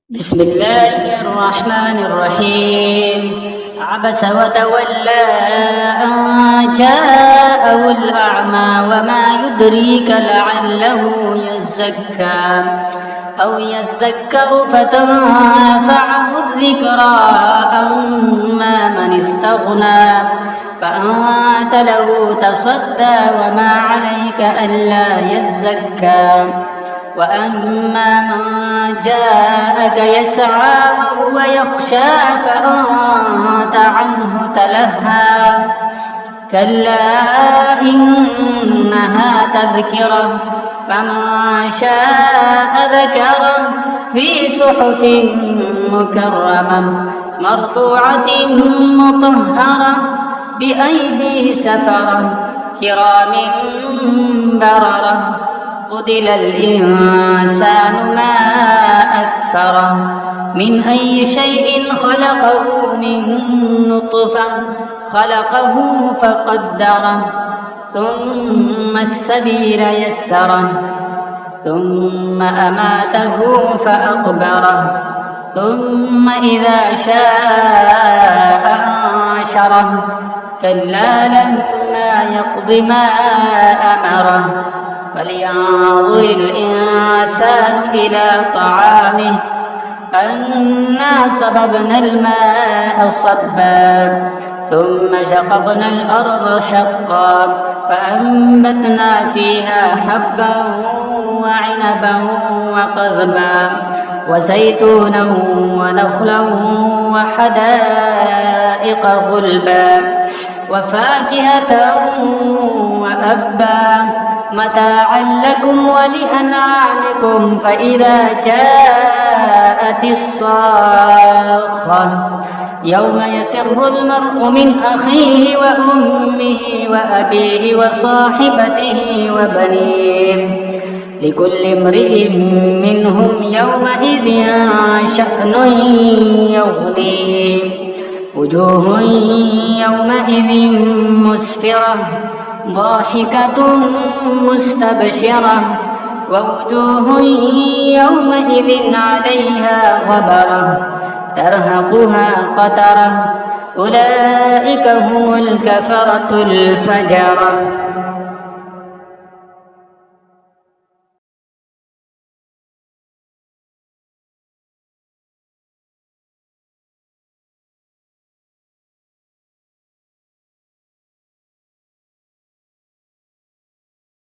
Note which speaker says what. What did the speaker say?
Speaker 1: بسم الله الرحمن الرحيم. عبس وتولى أن جاءه الأعمى وما يدريك لعله يزكى أو يذكر فتنفعه الذكرى. أما من استغنى فأنت له تصدى وما عليك ألا يزكى. وأما من جاءك يسعى وهو يخشى فأنت عنه تلهى. كلا إنها تذكرة فمن شاء ذكره في صحف مكرمة مرفوعة مطهرة بأيدي سفرة كرام بررة. قتل الإنسان ما أكفره من أي شيء خلقه من نطفة خلقه فقدره ثم السبيل يسره ثم أماته فأقبره ثم إذا شاء أنشره. كلا لما يقض ما أمره. فلينظر الإنسان إلى طعامه أنا صببنا الماء صبا ثم شققنا الأرض شقا فأنبتنا فيها حبا وعنبا وقضبا وزيتونا ونخلا وحدائق غلبا وفاكهة وأبا متاعا لكم ولأنعامكم. فإذا جاءت الصاخة يوم يفر المرء من أخيه وأمه وأبيه وصاحبته وبنيه لكل امرئ منهم يومئذ شأن يغنيه. وجوه يومئذ مسفرة ضاحكة مستبشرة ووجوه يومئذ عليها غبرة ترهقها قترة. أولئك هم الكفرة الفجرة.